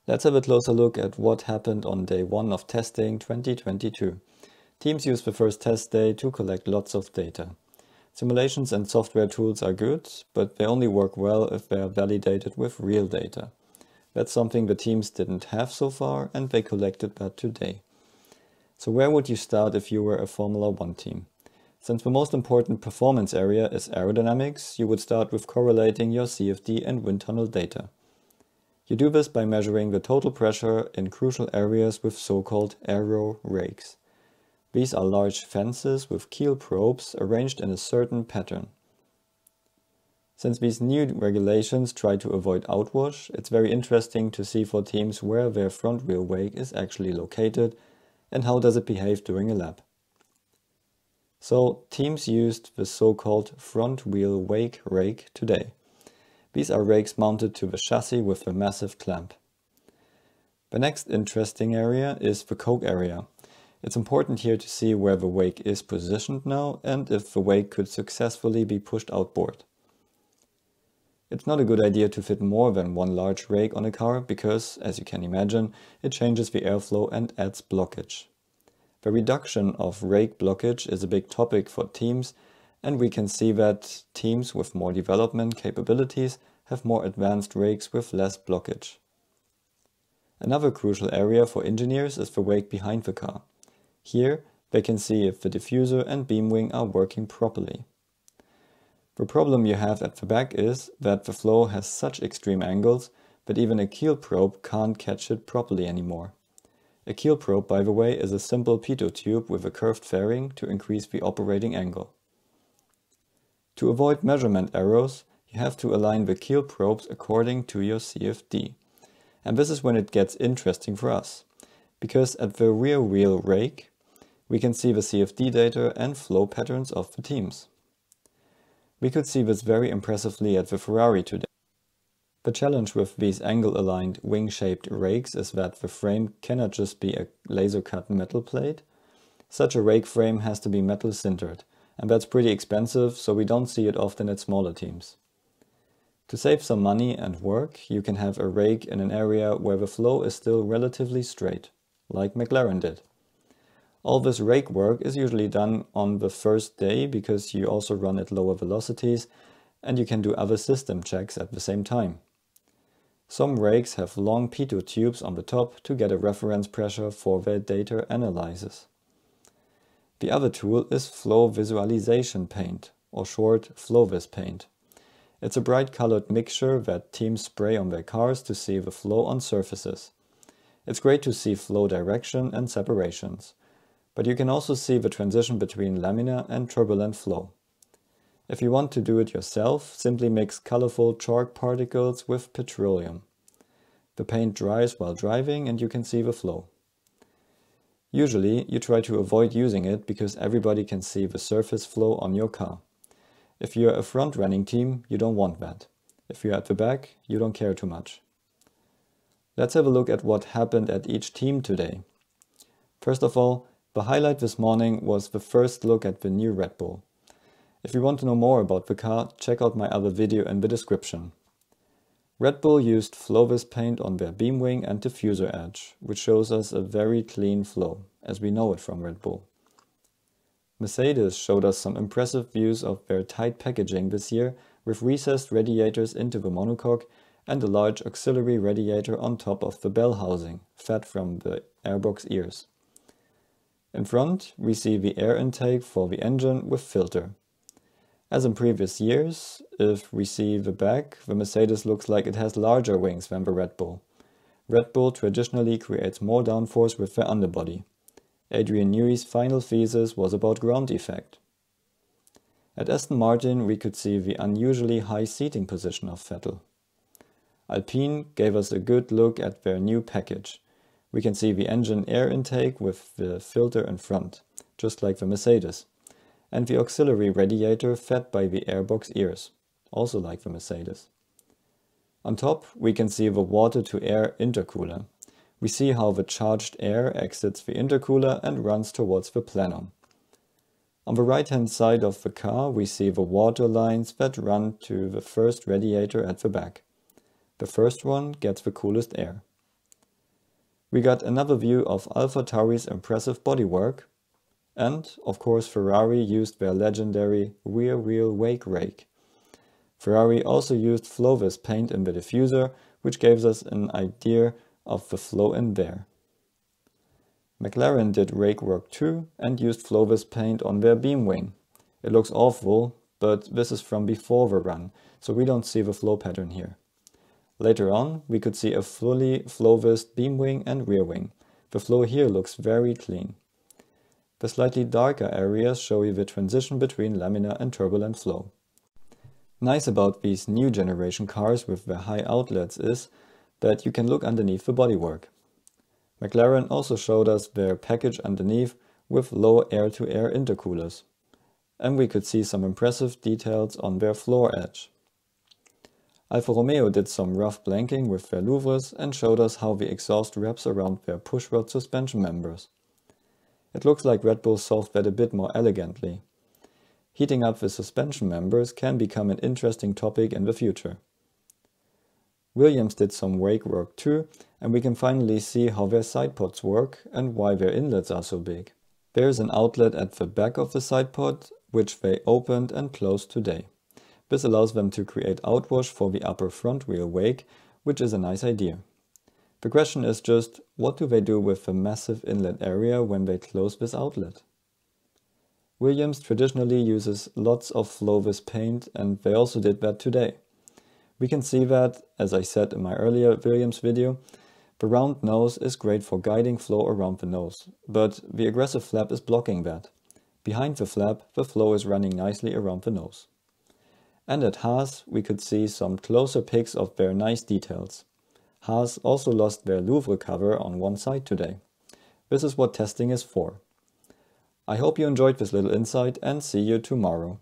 Let's have a closer look at what happened on day 1 of testing 2022. Teams use the first test day to collect lots of data. Simulations and software tools are good, but they only work well if they are validated with real data. That's something the teams didn't have so far, and they collected that today. So where would you start if you were a Formula 1 team? Since the most important performance area is aerodynamics, you would start with correlating your CFD and wind tunnel data. You do this by measuring the total pressure in crucial areas with so-called aero rakes. These are large fences with keel probes arranged in a certain pattern. Since these new regulations try to avoid outwash, it's very interesting to see for teams where their front wheel wake is actually located and how does it behave during a lap. So teams used the so-called front wheel wake rake today. These are rakes mounted to the chassis with a massive clamp. The next interesting area is the coke area. It's important here to see where the wake is positioned now and if the wake could successfully be pushed outboard. It's not a good idea to fit more than one large rake on a car because, as you can imagine, it changes the airflow and adds blockage. The reduction of rake blockage is a big topic for teams, and we can see that teams with more development capabilities have more advanced rakes with less blockage. Another crucial area for engineers is the wake behind the car. Here, they can see if the diffuser and beam wing are working properly. The problem you have at the back is that the flow has such extreme angles that even a keel probe can't catch it properly anymore. A keel probe, by the way, is a simple pitot tube with a curved fairing to increase the operating angle. To avoid measurement errors, you have to align the keel probes according to your CFD. And this is when it gets interesting for us, because at the rear wheel rake, we can see the CFD data and flow patterns of the teams. We could see this very impressively at the Ferrari today. The challenge with these angle-aligned wing-shaped rakes is that the frame cannot just be a laser-cut metal plate. Such a rake frame has to be metal sintered, and that's pretty expensive, so we don't see it often at smaller teams. To save some money and work, you can have a rake in an area where the flow is still relatively straight, like McLaren did. All this rake work is usually done on the first day because you also run at lower velocities and you can do other system checks at the same time. Some rakes have long pitot tubes on the top to get a reference pressure for their data analysis. The other tool is flow visualization paint, or short FlowVis paint. It's a bright colored mixture that teams spray on their cars to see the flow on surfaces. It's great to see flow direction and separations, but you can also see the transition between laminar and turbulent flow. If you want to do it yourself, simply mix colorful chalk particles with petroleum. The paint dries while driving and you can see the flow. Usually, you try to avoid using it because everybody can see the surface flow on your car. If you're a front-running team, you don't want that. If you're at the back, you don't care too much. Let's have a look at what happened at each team today. First of all, the highlight this morning was the first look at the new Red Bull. If you want to know more about the car, check out my other video in the description. Red Bull used FlowVis paint on their beam wing and diffuser edge, which shows us a very clean flow, as we know it from Red Bull. Mercedes showed us some impressive views of their tight packaging this year, with recessed radiators into the monocoque and a large auxiliary radiator on top of the bell housing, fed from the airbox ears. In front, we see the air intake for the engine with filter. As in previous years, if we see the back, the Mercedes looks like it has larger wings than the Red Bull. Red Bull traditionally creates more downforce with their underbody. Adrian Newey's final thesis was about ground effect. At Aston Martin we could see the unusually high seating position of Vettel. Alpine gave us a good look at their new package. We can see the engine air intake with the filter in front, just like the Mercedes, and the auxiliary radiator fed by the airbox ears, also like the Mercedes. On top we can see the water-to-air intercooler. We see how the charged air exits the intercooler and runs towards the plenum. On the right-hand side of the car we see the water lines that run to the first radiator at the back. The first one gets the coolest air. We got another view of AlphaTauri's impressive bodywork, and, of course, Ferrari used their legendary rear wheel wake rake. Ferrari also used Flovis paint in the diffuser, which gives us an idea of the flow in there. McLaren did rake work too and used Flovis paint on their beam wing. It looks awful, but this is from before the run, so we don't see the flow pattern here. Later on, we could see a fully Flovis beam wing and rear wing. The flow here looks very clean. The slightly darker areas show you the transition between laminar and turbulent flow. Nice about these new generation cars with their high outlets is that you can look underneath the bodywork. McLaren also showed us their package underneath with low air-to-air intercoolers. And we could see some impressive details on their floor edge. Alfa Romeo did some rough blanking with their louvres and showed us how the exhaust wraps around their pushrod suspension members. It looks like Red Bull solved that a bit more elegantly. Heating up the suspension members can become an interesting topic in the future. Williams did some wake work too, and we can finally see how their side pods work and why their inlets are so big. There is an outlet at the back of the side pod, which they opened and closed today. This allows them to create outwash for the upper front wheel wake, which is a nice idea. The question is just, what do they do with the massive inlet area when they close this outlet? Williams traditionally uses lots of Flovis paint, and they also did that today. We can see that, as I said in my earlier Williams video, the round nose is great for guiding flow around the nose, but the aggressive flap is blocking that. Behind the flap, the flow is running nicely around the nose. And at Haas, we could see some closer pics of their nice details. Haas also lost their Louvre cover on one side today. This is what testing is for. I hope you enjoyed this little insight and see you tomorrow.